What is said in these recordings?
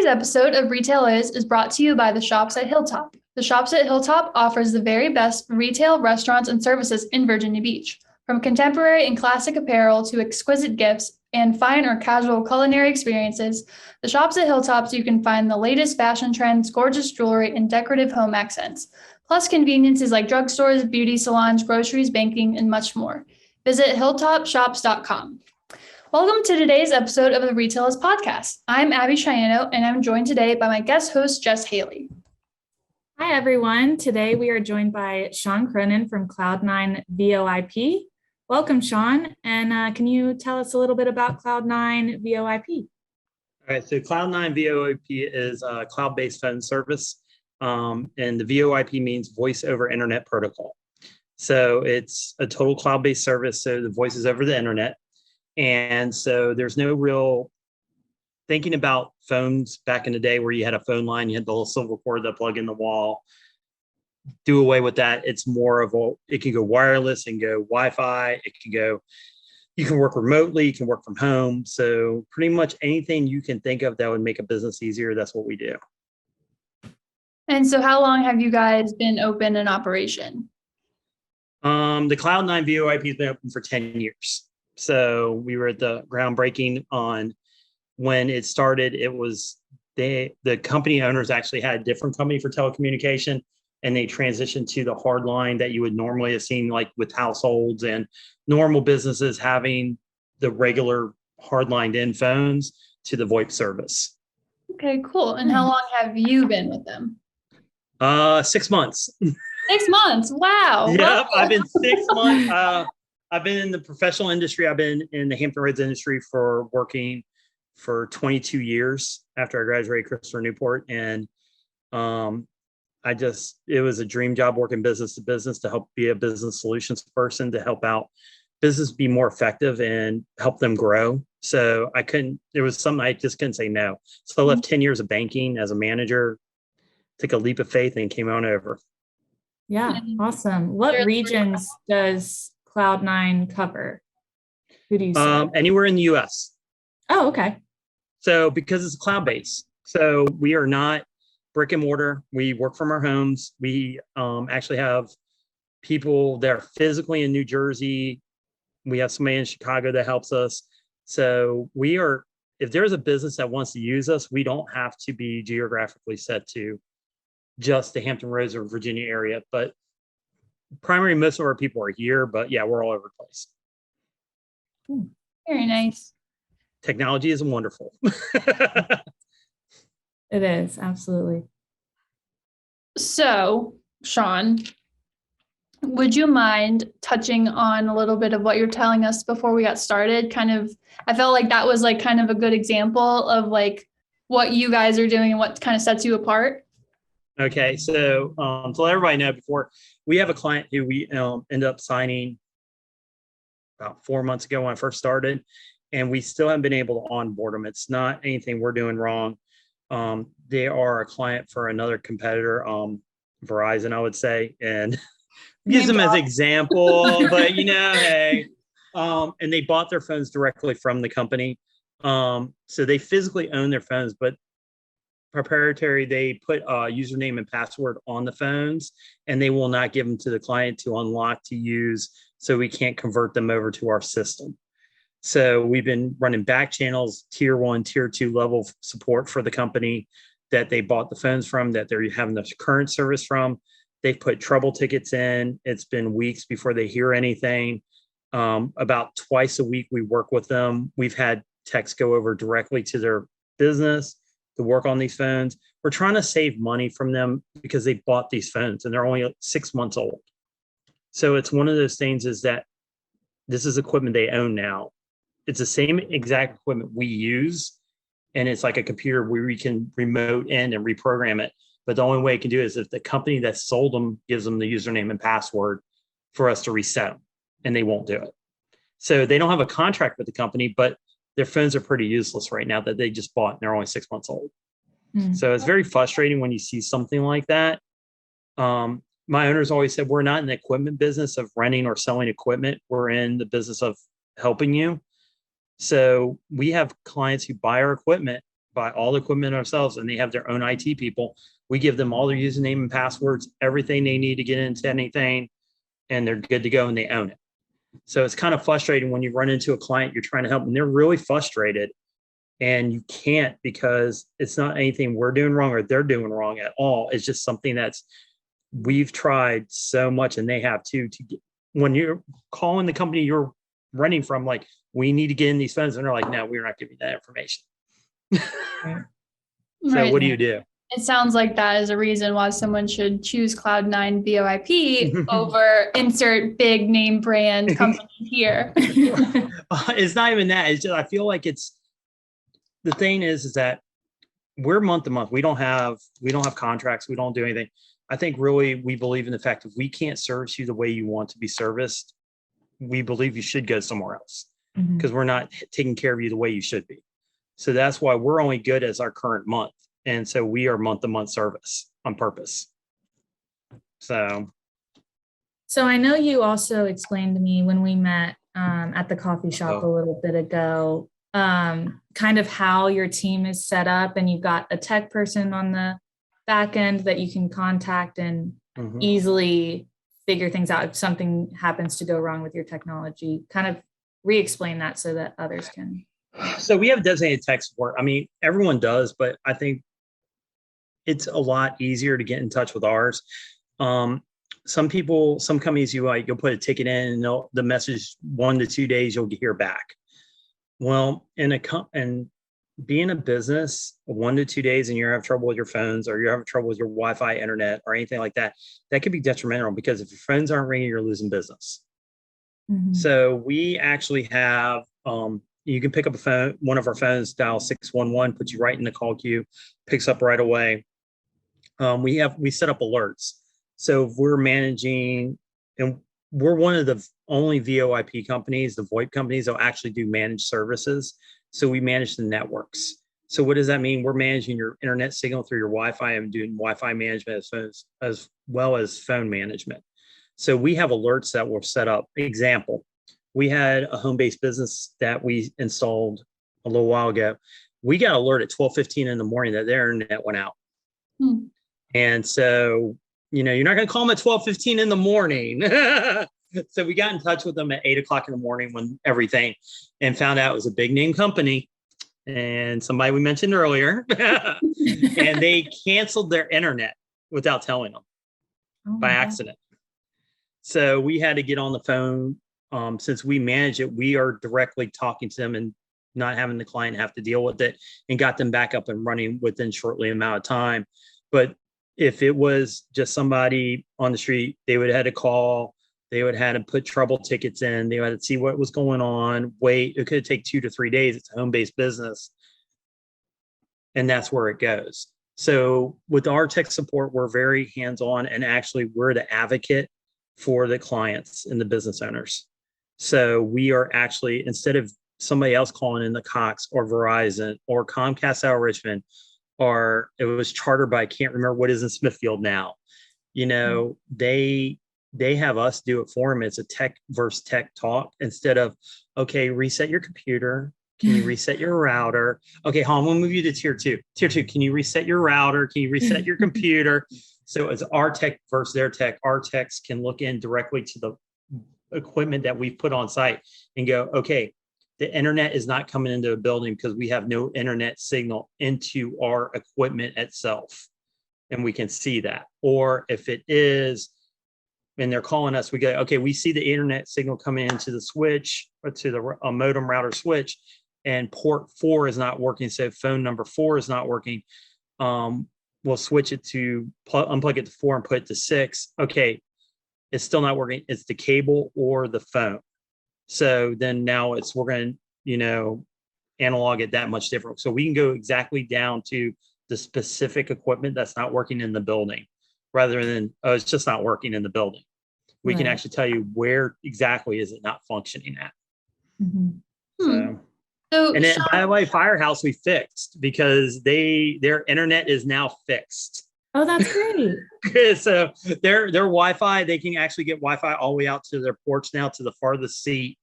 Today's episode of Retail is brought to you by the Shops at Hilltop. The Shops at Hilltop offers the very best retail, restaurants, and services in Virginia Beach. From contemporary and classic apparel to exquisite gifts and fine or casual culinary experiences, the Shops at Hilltops you can find the latest fashion trends, gorgeous jewelry, and decorative home accents, plus conveniences like drugstores, beauty salons, groceries, banking, and much more. Visit hilltopshops.com. Welcome to today's episode of the Retailers Podcast. I'm Abby Chiano, and I'm joined today by my guest host, Jess Haley. Hi, everyone. Today we are joined by Sean Cronin from Cloud9 VoIP. Welcome, Sean. And can you tell us a little bit about Cloud9 VoIP? All right, so Cloud9 VoIP is a cloud-based phone service, and the VoIP means Voice over Internet Protocol. So it's a total cloud-based service, so the voice is over the internet. And so there's no real thinking about phones back in the day where you had a phone line, you had the little silver cord that plug in the wall. Do away with that. It's more of it can go wireless and go Wi-Fi. You can work remotely, you can work from home. So pretty much anything you can think of that would make a business easier, that's what we do. And so how long have you guys been open in operation? The Cloud9 VoIP has been open for 10 years. So we were at the groundbreaking on when it started. It was the company owners actually had a different company for telecommunication, and they transitioned to the hard line that you would normally have seen, like with households and normal businesses having the regular hard lined in phones to the VoIP service. Okay, cool. And how long have you been with them? 6 months. 6 months. Wow. Yeah, I've been 6 months. I've been in the professional industry. It the Hampton Roads industry working for 22 years after I graduated Christopher Newport. And it was a dream job working business to business to help be a business solutions person, to help out business be more effective and help them grow. So there was something I just couldn't say no. So I left 10 years of banking as a manager, took a leap of faith and came on over. Yeah, awesome. What regions does Cloud9 cover? Who do you serve? Anywhere in the US. Oh, okay. So because it's cloud-based, so we are not brick and mortar. We work from our homes. We actually have people that are physically in New Jersey. We have somebody in Chicago that helps us. So if there's a business that wants to use us, we don't have to be geographically set to just the Hampton Roads or Virginia area. But primarily, most of our people are here, but yeah, we're all over the place. Very nice. Technology is wonderful. It is, absolutely. So, Sean, would you mind touching on a little bit of what you're telling us before we got started? I felt like that was like kind of a good example of like what you guys are doing and what kind of sets you apart. Okay, so to let everybody know, before we have a client who we ended up signing about 4 months ago when I first started, and we still haven't been able to onboard them. It's not anything we're doing wrong. They are a client for another competitor, Verizon, I would say, and use them as an example, but hey, and they bought their phones directly from the company. So they physically own their phones, but proprietary, they put a username and password on the phones, and they will not give them to the client to unlock to use, so we can't convert them over to our system. So we've been running back channels, tier 1, tier 2 level support for the company that they bought the phones from, that they're having the current service from. They've put trouble tickets in. It's been weeks before they hear anything. About twice a week we work with them. We've had techs go over directly to their business to work on these phones. We're trying to save money from them because they bought these phones and they're only 6 months old. So it's one of those things is that this is equipment they own now. It's the same exact equipment we use, and it's like a computer where we can remote in and reprogram it. But the only way it can do it is if the company that sold them gives them the username and password for us to reset them, and they won't do it. So they don't have a contract with the company, but their phones are pretty useless right now that they just bought, and they're only 6 months old. So it's very frustrating when you see something like that. My owners always said, we're not in the equipment business of renting or selling equipment. We're in the business of helping you. So we have clients who buy our equipment buy all the equipment ourselves, and they have their own IT people. We give them all their username and passwords, everything they need to get into anything, and they're good to go and they own it. So it's kind of frustrating when you run into a client you're trying to help and they're really frustrated and you can't, because it's not anything we're doing wrong or they're doing wrong at all. It's just something we've tried so much, and they have too, when you're calling the company you're running from, like, we need to get in these phones, and they're like, no, we're not giving that information. So what do you do? It sounds like that is a reason why someone should choose Cloud9 VoIP over insert big name brand company here. It's not even that. It's just, I feel like the thing is that we're month to month. We don't have contracts. We don't do anything. I think really we believe in the fact if we can't service you the way you want to be serviced, we believe you should go somewhere else, because we're not taking care of you the way you should be. So that's why we're only good as our current month. And so we are month to month service on purpose. So I know you also explained to me when we met at the coffee shop a little bit ago, kind of how your team is set up, and you've got a tech person on the back end that you can contact and easily figure things out if something happens to go wrong with your technology. Kind of re-explain that so that others can. So we have designated tech support. I mean, everyone does, but I think it's a lot easier to get in touch with ours. Some companies, you'll put a ticket in and the message 1 to 2 days, you'll hear back. Well, and being a business, 1 to 2 days and you're having trouble with your phones, or you're having trouble with your Wi-Fi internet or anything like that, that could be detrimental, because if your phones aren't ringing, you're losing business. So we actually have, you can pick up a phone, one of our phones, dial 611, puts you right in the call queue, picks up right away. We set up alerts. So if we're managing, and we're one of the only VoIP companies, the VoIP companies, that actually do managed services. So we manage the networks. So what does that mean? We're managing your internet signal through your Wi-Fi and doing Wi-Fi management as well as phone management. So we have alerts that were set up. Example, we had a home-based business that we installed a little while ago. We got alert at 12:15 in the morning that their internet went out. And so, you're not going to call them at 12:15 in the morning. So we got in touch with them at 8 o'clock in the morning when everything, and found out it was a big name company and somebody we mentioned earlier. And they canceled their internet without telling them by accident. So we had to get on the phone. Since we manage it, we are directly talking to them and not having the client have to deal with it, and got them back up and running within shortly amount of time. But if it was just somebody on the street, they would have had to call, they would have had to put trouble tickets in, they would have to see what was going on, wait, it could take 2 to 3 days. It's a home-based business. And that's where it goes. So with our tech support, we're very hands-on, and actually we're the advocate for the clients and the business owners. So we are actually, instead of somebody else calling in the Cox or Verizon or Comcast out of Richmond, or it was chartered by, I can't remember what is in Smithfield now, they have us do it for them. It's a tech versus tech talk, instead of, okay, reset your computer. Can you reset your router? Okay, hold on, we'll move you to tier 2. Tier 2, can you reset your router? Can you reset your computer? So it's our tech versus their tech. Our techs can look in directly to the equipment that we've put on site and go, okay, the internet is not coming into a building because we have no internet signal into our equipment itself. And we can see that. Or if it is, and they're calling us, we go, okay, we see the internet signal coming into the switch or to the modem router switch, and port 4 is not working. So phone number 4 is not working. We'll switch it to unplug it to 4 and put it to 6. Okay, it's still not working. It's the cable or the phone. So then now we're going to, analog it that much different. So we can go exactly down to the specific equipment that's not working in the building, rather than, oh, it's just not working in the building. We can actually tell you where exactly is it not functioning at. So, and then, by the way, Firehouse we fixed, because their internet is now fixed. Oh, that's great. So their Wi-Fi, they can actually get Wi-Fi all the way out to their porch now, to the farthest seat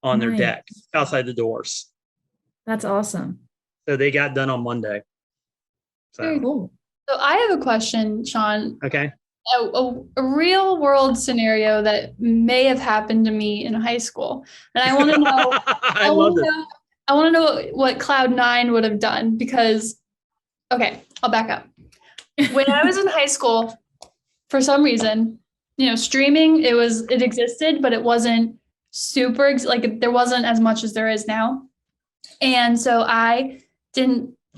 on their deck outside the doors. That's awesome. So they got done on Monday. Very So, Cool. So I have a question, Sean. okay. A real world scenario that may have happened to me in high school. And I want to know, I love this. I want to know what Cloud9 would have done because, okay, I'll back up. When I was in high school, for some reason, streaming, it existed, but it wasn't super, like there wasn't as much as there is now. And so I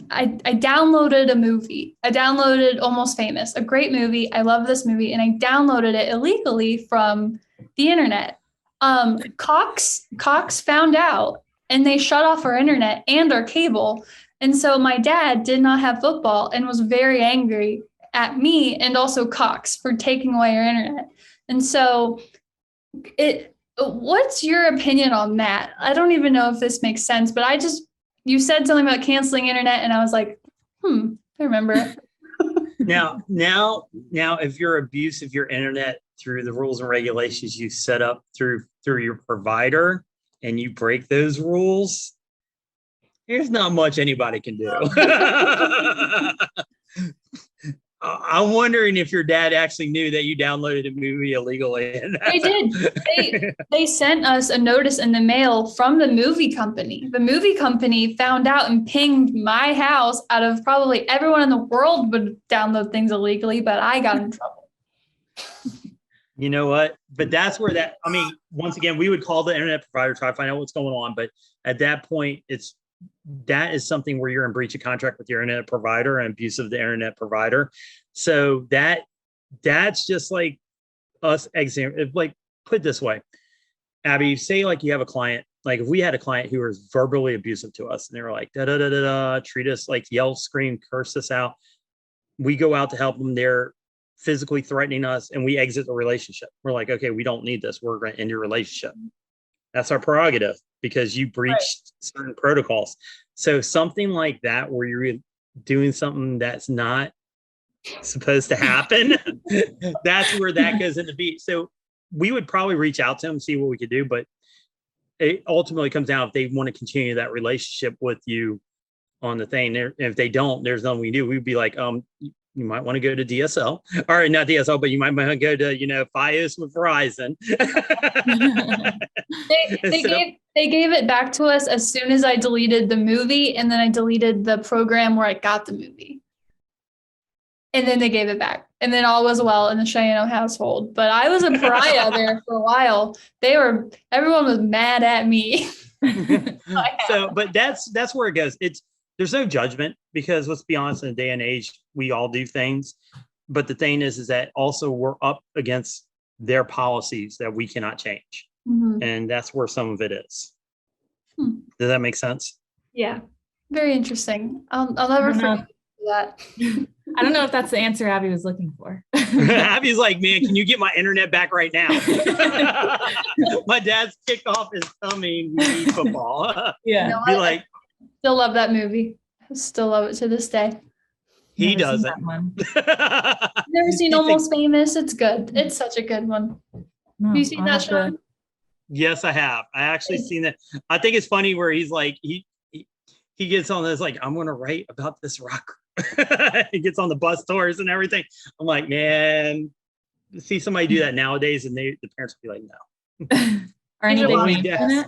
downloaded a movie. I downloaded Almost Famous, a great movie. I love this movie. And I downloaded it illegally from the internet. Cox found out and they shut off our internet and our cable. And so my dad did not have football and was very angry at me and also Cox for taking away our internet. And so what's your opinion on that? I don't even know if this makes sense, but you said something about canceling internet and I was like, I remember. Now, if you're abuse of your internet through the rules and regulations you set up through your provider and you break those rules, there's not much anybody can do. I'm wondering if your dad actually knew that you downloaded a movie illegally. They did. They sent us a notice in the mail from the movie company. The movie company found out and pinged my house. Out of probably everyone in the world would download things illegally, but I got in trouble. You know what? But that's where once again, we would call the internet provider, try to find out what's going on. But at that point, that is something where you're in breach of contract with your internet provider and abuse of the internet provider. So that's just like us like put it this way, Abby, say like you have a client, like if we had a client who was verbally abusive to us and they were like, da, da, da, da, da, treat us like yell, scream, curse us out. We go out to help them. They're physically threatening us and we exit the relationship. We're like, okay, we don't need this. We're going to end your relationship. That's our prerogative because you breached certain protocols. So something like that, where you're doing something that's not supposed to happen, that's where that goes into beat. So we would probably reach out to them, see what we could do, but it ultimately comes down if they want to continue that relationship with you on the thing. If they don't, there's nothing we do. We'd be like, you might want to go to DSL, or not DSL, but you might want to go to, Fios with Verizon. They gave it back to us as soon as I deleted the movie, and then I deleted the program where I got the movie. And then they gave it back. And then all was well in the Cheyenne household. But I was a pariah there for a while. Everyone was mad at me. But that's where it goes. There's no judgment because let's be honest, in the day and age, we all do things. But the thing is that also we're up against their policies that we cannot change. Mm-hmm. And that's where some of it is. Does that make sense? Yeah. Very interesting. I'll never forget that. I don't know if that's the answer Abby was looking for. Abby's like, man, can you get my internet back right now? My dad's kicked off his tummy. We need football. Yeah. I still love that movie. I still love it to this day. He doesn't. Never seen Almost Famous. It's good. It's such a good one. No, have you seen that, Sean? Yes, I have. I actually seen that. I think it's funny where he's like, he gets on this, like, I'm going to write about this rock. He gets on the bus tours and everything. I'm like, man, see somebody do that nowadays, and the parents would be like, no. Are any big names in it?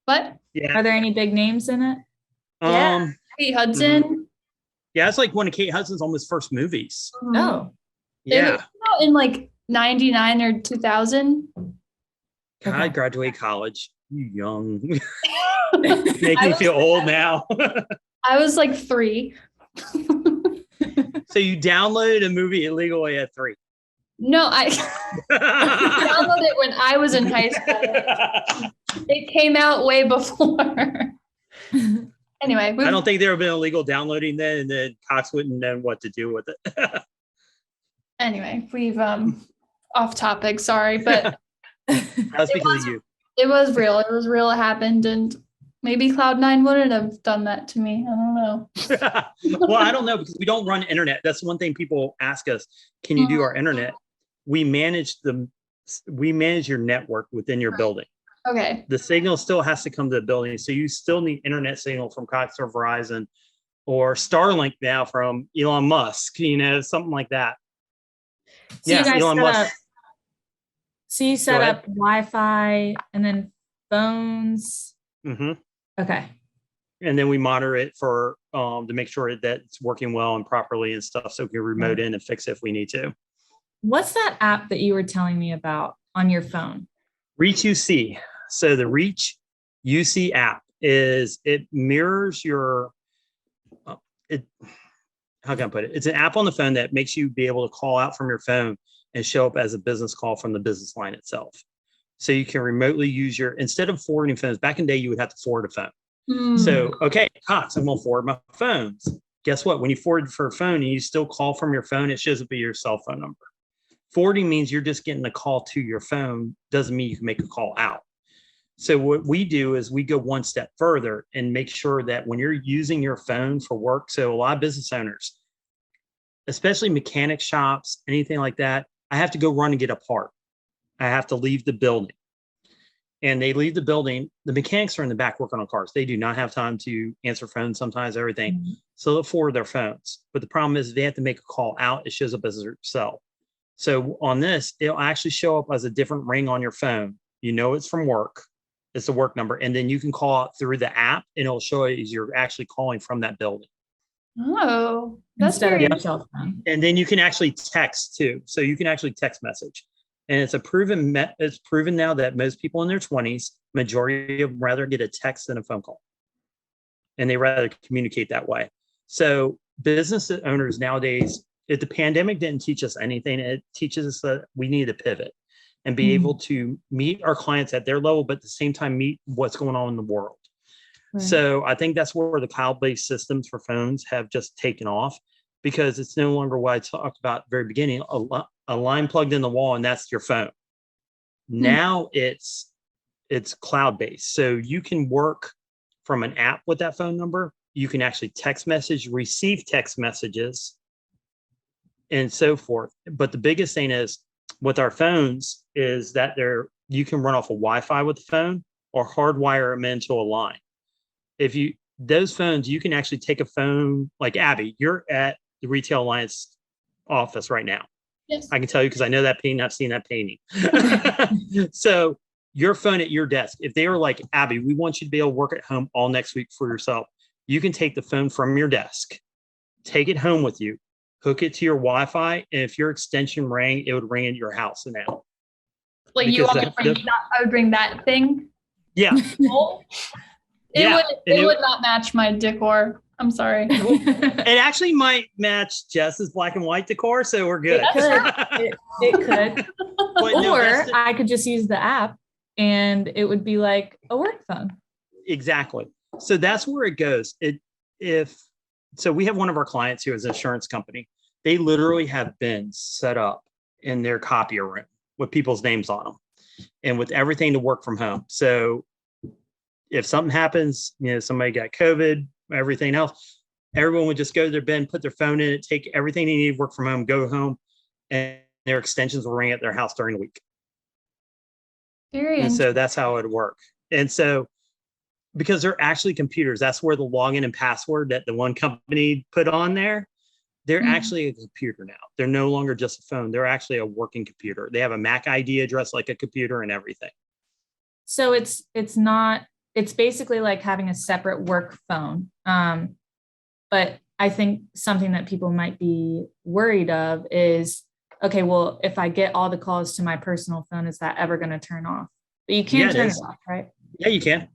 What? Yeah. Are there any big names in it? Yeah. Kate Hudson. Mm-hmm. Yeah, it's like one of Kate Hudson's almost first movies. Mm-hmm. Oh. Yeah. It was out in like 99 or 2000. God, I graduated college. You young. Make me feel old now. I was like 3. So you downloaded a movie illegally at 3? No, I downloaded it when I was in high school. It came out way before. Anyway. I don't think there have been illegal downloading then, and then Cox wouldn't know what to do with it. Anyway, we've off topic, sorry, but that's because of you. It was real. It was real. It happened, and maybe Cloud9 wouldn't have done that to me. I don't know. Well, I don't know because we don't run internet. That's one thing people ask us. Can you do our internet? We manage your network within your building. Okay. The signal still has to come to the building. So you still need internet signal from Cox or Verizon or Starlink now from Elon Musk, something like that. So you guys Elon set Musk. up. So you set up Wi-Fi and then phones. Mm-hmm. Okay. And then we monitor it for to make sure that it's working well and properly and stuff. So we can remote in and fix it if we need to. What's that app that you were telling me about on your phone? Reach UC. So the Reach UC app it mirrors your how can I put it? It's an app on the phone that makes you be able to call out from your phone and show up as a business call from the business line itself. So you can remotely use instead of forwarding phones, back in the day, you would have to forward a phone. So, okay, Cox, I'm going to forward my phones. Guess what? When you forward for a phone and you still call from your phone, it shows up your cell phone number. Forwarding means you're just getting a call to your phone. Doesn't mean you can make a call out. So what we do is we go one step further and make sure that when you're using your phone for work, so a lot of business owners, especially mechanic shops, anything like that, I have to go run and get a part. I have to leave the building. And they leave the building. The mechanics are in the back working on cars. They do not have time to answer phones, sometimes everything. Mm-hmm. So they'll forward their phones. But the problem is they have to make a call out. It shows up as a cell. So on this, it'll actually show up as a different ring on your phone. You know it's from work. It's the work number. And then you can call out through the app and it'll show you as you're actually calling from that building. Oh, that's very interesting. And then you can actually text too. So you can actually text message. And it's proven now that most people in their 20s, majority of them rather get a text than a phone call. And they rather communicate that way. So business owners nowadays, if the pandemic didn't teach us anything, it teaches us that we need to pivot and be able to meet our clients at their level, but at the same time, meet what's going on in the world. Right. So I think that's where the cloud-based systems for phones have just taken off, because it's no longer what I talked about at the very beginning, a line plugged in the wall and that's your phone. Now it's cloud-based. So you can work from an app with that phone number. You can actually text message, receive text messages, and so forth. But the biggest thing is with our phones is that you can run off of Wi-Fi with the phone or hardwire them into a line. Those phones, you can actually take a phone, like Abby, you're at the Retail Alliance office right now. Yes. I can tell you because I know that painting. I've seen that painting. So your phone at your desk, if they were like, Abby, we want you to be able to work at home all next week for yourself, you can take the phone from your desk, take it home with you, hook it to your Wi-Fi, and if your extension rang, it would ring in your house now. Like you want me to bring I would bring that thing? Yeah. It would not match my decor. I'm sorry. It actually might match Jess's black and white decor, so we're good. It could. Or I could just use the app and it would be like a work phone. Exactly. So that's where it goes. So we have one of our clients who is an insurance company. They literally have bins set up in their copier room with people's names on them and with everything to work from home. So if something happens, somebody got COVID, everything else, everyone would just go to their bin, put their phone in it, take everything they need, work from home, go home, and their extensions will ring at their house during the week. And so that's how it would work. And so because they're actually computers, that's where the login and password that the one company put on there, they're actually a computer now. They're no longer just a phone. They're actually a working computer. They have a MAC ID address like a computer and everything. So it's basically like having a separate work phone. But I think something that people might be worried of is, okay, well, if I get all the calls to my personal phone, is that ever going to turn off? But you can't turn it off, right? Yeah, you can.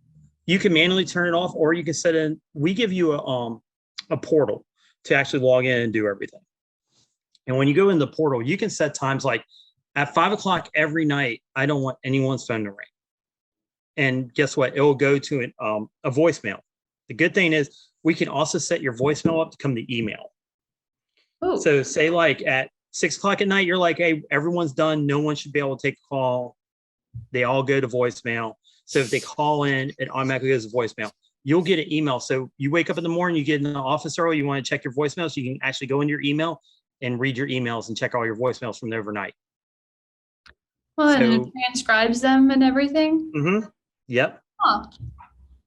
You can manually turn it off, or you can set in. We give you a portal to actually log in and do everything. And when you go in the portal, you can set times like at 5:00 every night. I don't want anyone's phone to ring. And guess what? It will go to a voicemail. The good thing is we can also set your voicemail up to come to email. Ooh. So say like at 6:00 at night, you're like, hey, everyone's done. No one should be able to take a call. They all go to voicemail. So if they call in, it automatically goes to voicemail. You'll get an email. So you wake up in the morning, you get in the office early, you want to check your voicemail, so you can actually go into your email and read your emails and check all your voicemails from the overnight. Well, and it transcribes them and everything. Mm-hmm. Yep. Huh.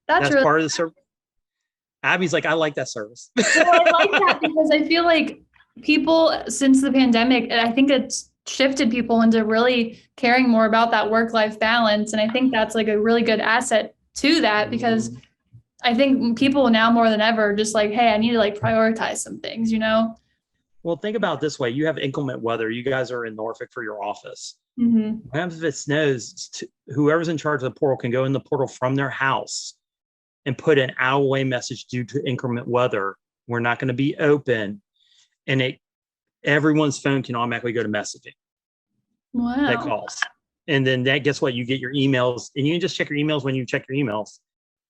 That's That's really part of the service. Abby's like, I like that service. well, I like that because I feel like people since the pandemic, I think it's shifted people into really caring more about that work-life balance. And I think that's like a really good asset to that because I think people now more than ever just like, hey, I need to like prioritize some things, you know? Well, think about it this way. You have inclement weather. You guys are in Norfolk for your office. Mm-hmm. What happens if it snows? Whoever's in charge of the portal can go in the portal from their house and put an out of way message due to inclement weather. We're not going to be open. And everyone's phone can automatically go to messaging that Wow. calls. And then guess what? You get your emails and you can just check your emails when you check your emails.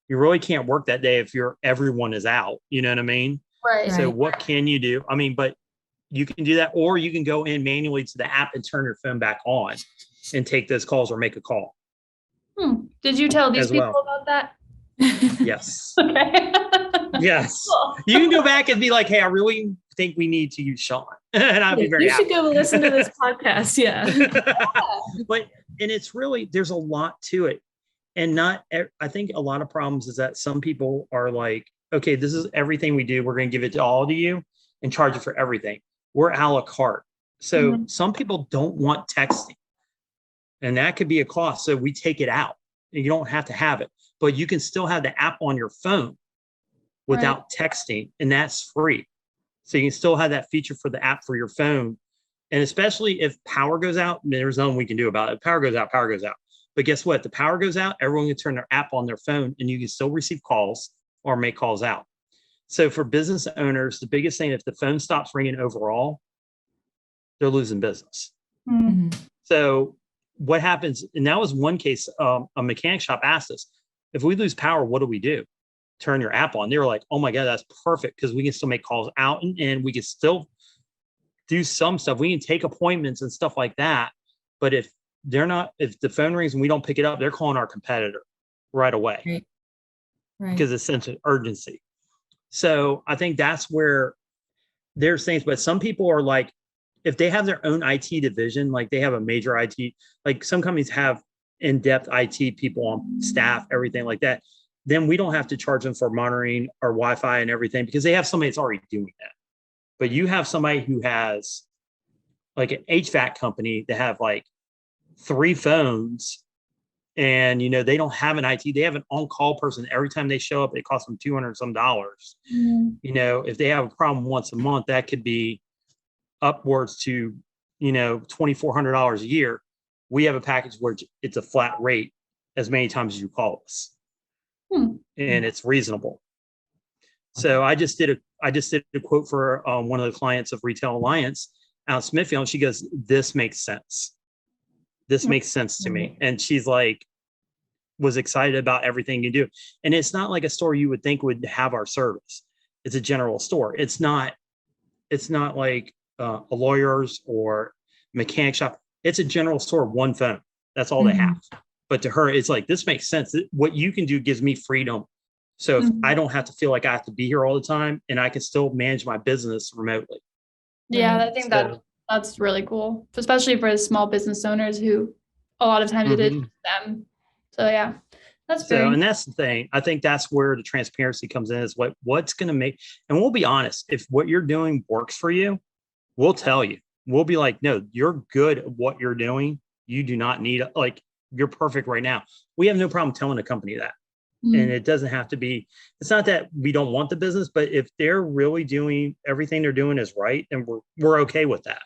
You really can't work that day if everyone is out. You know what I mean? Right. So what can you do? I mean, but you can do that, or you can go in manually to the app and turn your phone back on and take those calls or make a call. Did you tell these as people well. about that? Yes. Okay. Yes. Cool. You can go back and be like, hey, I really think we need to use Sean. And I'd be very You happy. should go listen to this podcast. Yeah. And it's really, there's a lot to it. And I think a lot of problems is that some people are like, okay, this is everything we do. We're going to give it to all of you and charge you for everything. We're a la carte. So some people don't want texting. And that could be a cost. So we take it out. And you don't have to have it, but you can still have the app on your phone without texting, and that's free. So you can still have that feature for the app for your phone. And especially if power goes out, there's nothing we can do about it. If power goes out, power goes out. But guess what? The power goes out, everyone can turn their app on their phone and you can still receive calls or make calls out. So for business owners, the biggest thing, if the phone stops ringing overall, they're losing business. Mhm. So what happens, and that was one case, a mechanic shop asked us, if we lose power, what do we do? Turn your app on. They were like, oh my God, that's perfect because we can still make calls out and we can still do some stuff. We can take appointments and stuff like that. But if the phone rings and we don't pick it up, they're calling our competitor right away. Right. Because it's sense of urgency. So I think that's where there's things, but some people are like, if they have their own IT division, like they have a major IT, like some companies have in-depth IT people on staff, everything like that, then we don't have to charge them for monitoring our Wi-Fi and everything because they have somebody that's already doing that. But you have somebody who has like an HVAC company that have like 3 phones and, they don't have an IT, they have an on-call person. Every time they show up, it costs them $200 some. If they have a problem once a month, that could be upwards to, $2,400 a year. We have a package where it's a flat rate as many times as you call us. And it's reasonable. So I just did a quote for one of the clients of Retail Alliance out in Smithfield. And she goes, this makes sense. This makes sense to me. And she's like, was excited about everything you do. And it's not like a store you would think would have our service. It's a general store. It's not like a lawyer's or mechanic shop. It's a general store, one phone. That's all they have. But to her, it's like, this makes sense. What you can do gives me freedom. So if I don't have to feel like I have to be here all the time and I can still manage my business remotely. Yeah, I think that's really cool, especially for small business owners who a lot of times it is them. So yeah, and that's the thing. I think that's where the transparency comes in is what's going to make, and we'll be honest, if what you're doing works for you, we'll tell you. We'll be like, no, you're good at what you're doing. You do not need, like, you're perfect right now. We have no problem telling a company that. And it doesn't have to be, it's not that we don't want the business, but if they're really doing everything they're doing is right, and we're okay with that.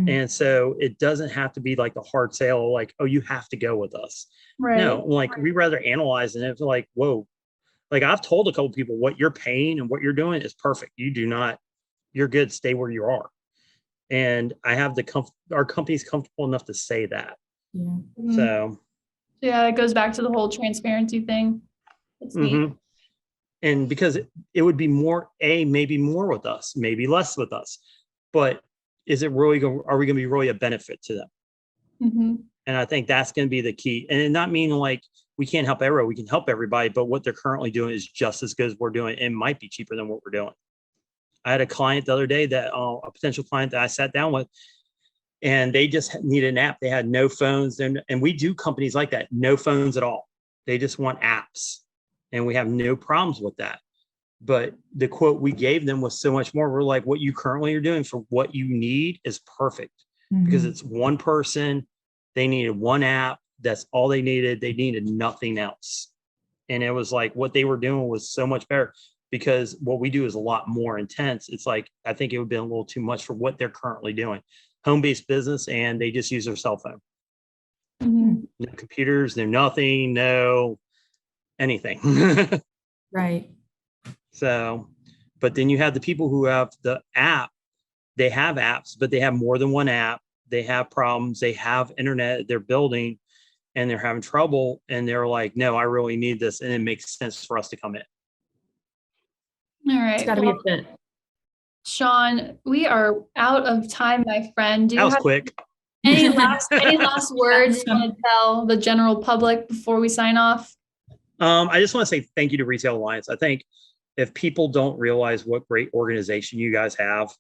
And so it doesn't have to be like the hard sale, like, oh, you have to go with us. Right. No, like we rather analyze and it's like, whoa, like I've told a couple of people what you're paying and what you're doing is perfect. You're good. Stay where you are. And I have our company's comfortable enough to say that. Yeah. So. Yeah, it goes back to the whole transparency thing. It's neat. And because it would be maybe more with us, maybe less with us, but are we going to be really a benefit to them? And I think that's going to be the key. And not meaning like we can't help everyone, we can help everybody, but what they're currently doing is just as good as we're doing. It might be cheaper than what we're doing. I had a client the other day a potential client that I sat down with, and they just needed an app. They had no phones. And we do companies like that, no phones at all. They just want apps, and we have no problems with that. But the quote we gave them was so much more. We're like, what you currently are doing for what you need is perfect, because it's one person. They needed one app. That's all they needed. They needed nothing else. And it was like what they were doing was so much better, because what we do is a lot more intense. It's like, I think it would have been a little too much for what they're currently doing. Home-based business, and they just use their cell phone. No computers, no nothing, no anything. Right. So, but then you have the people who have the app. They have apps, but they have more than one app. They have problems. They have internet they're building, and they're having trouble. And they're like, no, I really need this. And it makes sense for us to come in. All right. It's got to be a fit. Sean, we are out of time, my friend. Do you That was have quick. any last words you want to tell the general public before we sign off? I just want to say thank you to Retail Alliance. I think if people don't realize what great organization you guys have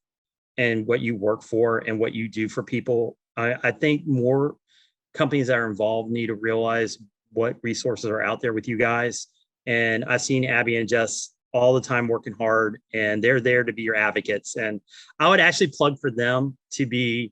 and what you work for and what you do for people, I think more companies that are involved need to realize what resources are out there with you guys. And I've seen Abby and Jess all the time working hard, and they're there to be your advocates. And I would actually plug for them to be,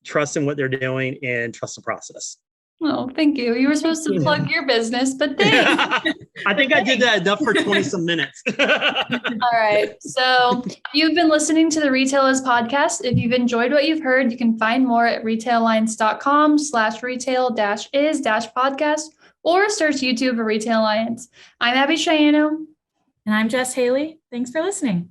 trust in what they're doing and trust the process. Oh, thank you. You were supposed to plug your business, but thanks. I think I did that enough for 20 some minutes. All right. So you've been listening to the Retailers Podcast. If you've enjoyed what you've heard, you can find more at retailalliance.com/retail-is-podcast, or search YouTube for Retail Alliance. I'm Abby Cheyenne. And I'm Jess Haley. Thanks for listening.